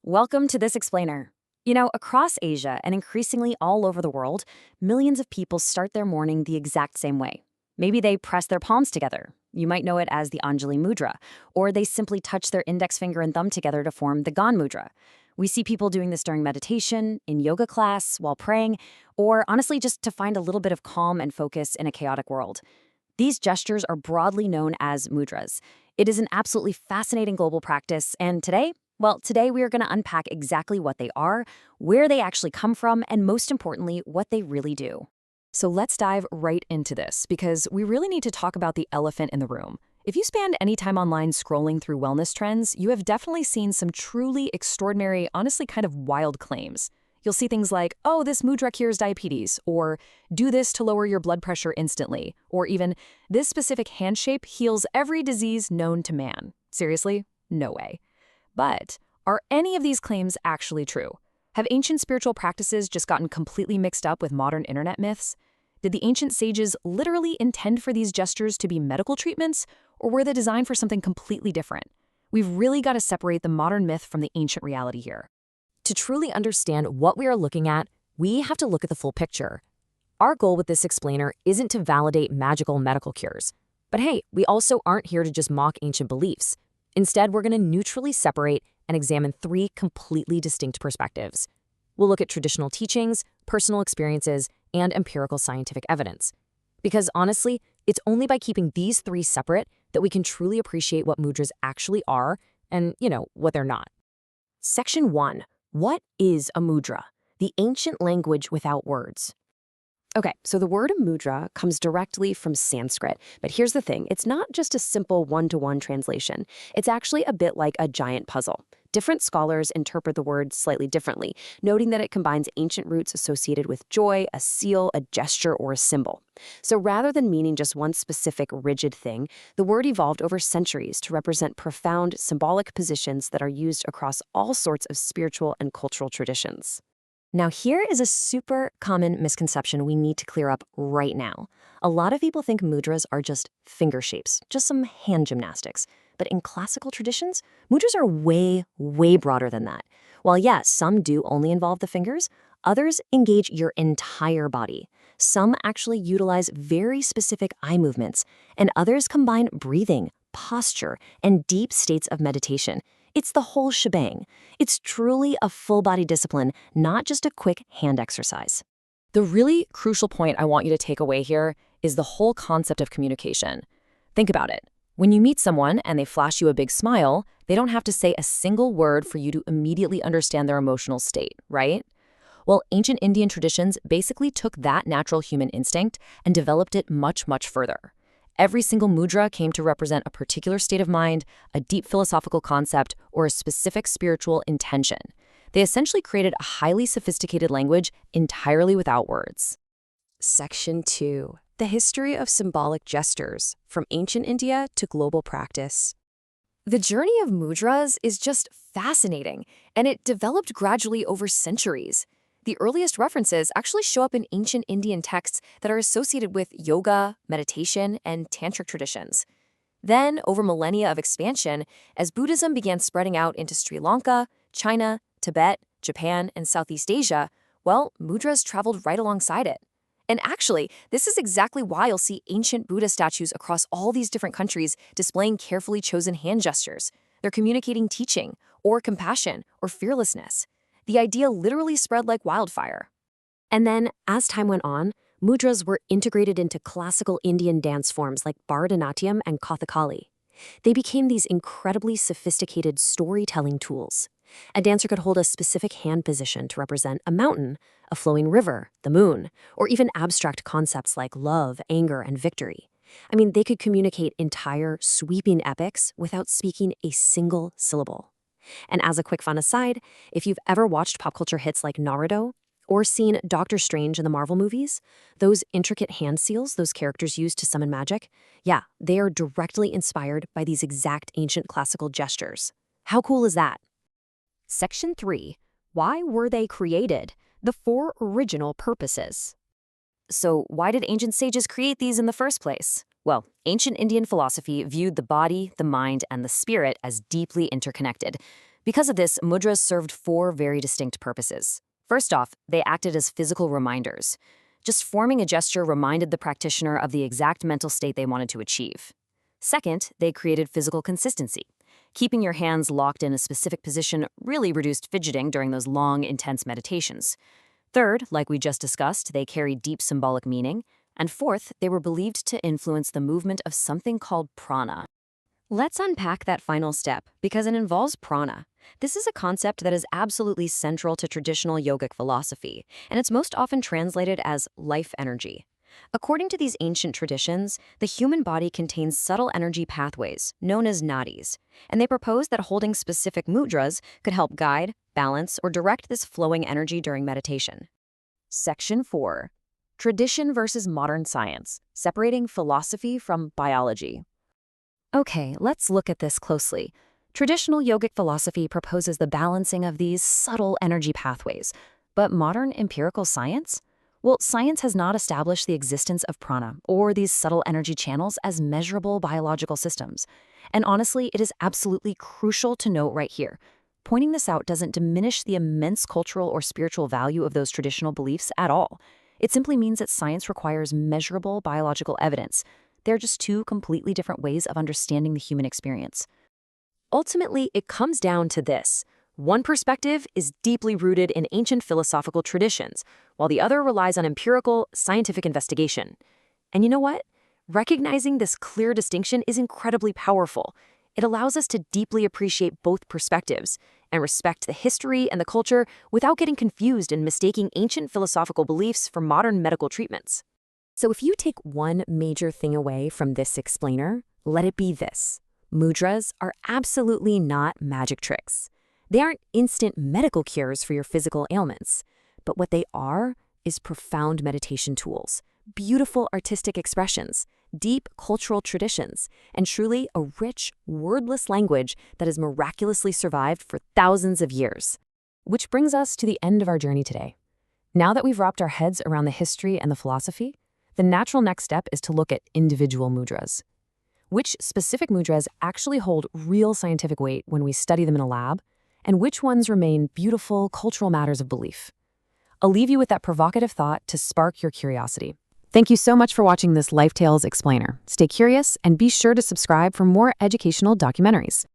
Welcome to This Explainer. Across Asia and increasingly all over the world, millions of people start their morning the exact same way. Maybe they press their palms together. You might know it as the Anjali Mudra, or they simply touch their index finger and thumb together to form the Gan Mudra. We see people doing this during meditation, in yoga class, while praying, or honestly just to find a little bit of calm and focus in a chaotic world. These gestures are broadly known as mudras. It is an absolutely fascinating global practice, and today we are going to unpack exactly what they are, where they actually come from, and most importantly, what they really do. So let's dive right into this, because we really need to talk about the elephant in the room. If you spend any time online scrolling through wellness trends, you have definitely seen some truly extraordinary, honestly kind of wild claims. You'll see things like, oh, this mudra cures diabetes, or do this to lower your blood pressure instantly, or even, this specific hand shape heals every disease known to man. Seriously? No way. But are any of these claims actually true? Have ancient spiritual practices just gotten completely mixed up with modern internet myths? Did the ancient sages literally intend for these gestures to be medical treatments, or were they designed for something completely different? We've really got to separate the modern myth from the ancient reality here. To truly understand what we are looking at, we have to look at the full picture. Our goal with this explainer isn't to validate magical medical cures. But hey, we also aren't here to just mock ancient beliefs. Instead, we're going to neutrally separate and examine three completely distinct perspectives. We'll look at traditional teachings, personal experiences, and empirical scientific evidence. Because honestly, it's only by keeping these three separate that we can truly appreciate what mudras actually are and, what they're not. Section 1. What is a mudra? The ancient language without words. Okay, so the word mudra comes directly from Sanskrit, but here's the thing, it's not just a simple one-to-one translation. It's actually a bit like a giant puzzle. Different scholars interpret the word slightly differently, noting that it combines ancient roots associated with joy, a seal, a gesture, or a symbol. So rather than meaning just one specific rigid thing, the word evolved over centuries to represent profound symbolic positions that are used across all sorts of spiritual and cultural traditions. Now, here is a super common misconception we need to clear up right now. A lot of people think mudras are just finger shapes, just some hand gymnastics. But in classical traditions, mudras are way, way broader than that. While yes, some do only involve the fingers, others engage your entire body. Some actually utilize very specific eye movements, and others combine breathing, posture, and deep states of meditation. It's the whole shebang. It's truly a full-body discipline, not just a quick hand exercise. The really crucial point I want you to take away here is the whole concept of communication. Think about it. When you meet someone and they flash you a big smile, they don't have to say a single word for you to immediately understand their emotional state, right? Well, ancient Indian traditions basically took that natural human instinct and developed it much, much further. Every single mudra came to represent a particular state of mind, a deep philosophical concept, or a specific spiritual intention. They essentially created a highly sophisticated language entirely without words. Section 2. The history of symbolic gestures, from ancient India to global practice. The journey of mudras is just fascinating, and it developed gradually over centuries. The earliest references actually show up in ancient Indian texts that are associated with yoga, meditation, and tantric traditions. Then, over millennia of expansion, as Buddhism began spreading out into Sri Lanka, China, Tibet, Japan, and Southeast Asia, mudras traveled right alongside it. And actually, this is exactly why you'll see ancient Buddha statues across all these different countries displaying carefully chosen hand gestures. They're communicating teaching, or compassion, or fearlessness. The idea literally spread like wildfire. And then, as time went on, mudras were integrated into classical Indian dance forms like Bharatanatyam and Kathakali. They became these incredibly sophisticated storytelling tools. A dancer could hold a specific hand position to represent a mountain, a flowing river, the moon, or even abstract concepts like love, anger, and victory. They could communicate entire, sweeping epics without speaking a single syllable. And as a quick fun aside, if you've ever watched pop culture hits like Naruto or seen Doctor Strange in the Marvel movies, those intricate hand seals those characters use to summon magic, they are directly inspired by these exact ancient classical gestures. How cool is that? Section 3. Why were they created? The 4 original purposes. So why did ancient sages create these in the first place? Well, ancient Indian philosophy viewed the body, the mind, and the spirit as deeply interconnected. Because of this, mudras served four very distinct purposes. First off, they acted as physical reminders. Just forming a gesture reminded the practitioner of the exact mental state they wanted to achieve. Second, they created physical consistency. Keeping your hands locked in a specific position really reduced fidgeting during those long, intense meditations. Third, like we just discussed, they carried deep symbolic meaning. And fourth, they were believed to influence the movement of something called prana. Let's unpack that final step, because it involves prana. This is a concept that is absolutely central to traditional yogic philosophy, and it's most often translated as life energy. According to these ancient traditions, the human body contains subtle energy pathways, known as nadis, and they propose that holding specific mudras could help guide, balance, or direct this flowing energy during meditation. Section 4. Tradition versus modern science, separating philosophy from biology. Okay, let's look at this closely. Traditional yogic philosophy proposes the balancing of these subtle energy pathways, but modern empirical science? Well, science has not established the existence of prana or these subtle energy channels as measurable biological systems. And honestly, it is absolutely crucial to note right here. Pointing this out doesn't diminish the immense cultural or spiritual value of those traditional beliefs at all. It simply means that science requires measurable biological evidence. They're just two completely different ways of understanding the human experience. Ultimately, it comes down to this. One perspective is deeply rooted in ancient philosophical traditions, while the other relies on empirical, scientific investigation. And you know what? Recognizing this clear distinction is incredibly powerful. It allows us to deeply appreciate both perspectives and respect the history and the culture without getting confused and mistaking ancient philosophical beliefs for modern medical treatments. So if you take one major thing away from this explainer, let it be this. Mudras are absolutely not magic tricks. They aren't instant medical cures for your physical ailments, but what they are is profound meditation tools, beautiful artistic expressions, deep cultural traditions, and truly a rich, wordless language that has miraculously survived for thousands of years. Which brings us to the end of our journey today. Now that we've wrapped our heads around the history and the philosophy, the natural next step is to look at individual mudras. Which specific mudras actually hold real scientific weight when we study them in a lab, and which ones remain beautiful cultural matters of belief? I'll leave you with that provocative thought to spark your curiosity. Thank you so much for watching this Life Tales Explainer. Stay curious and be sure to subscribe for more educational documentaries.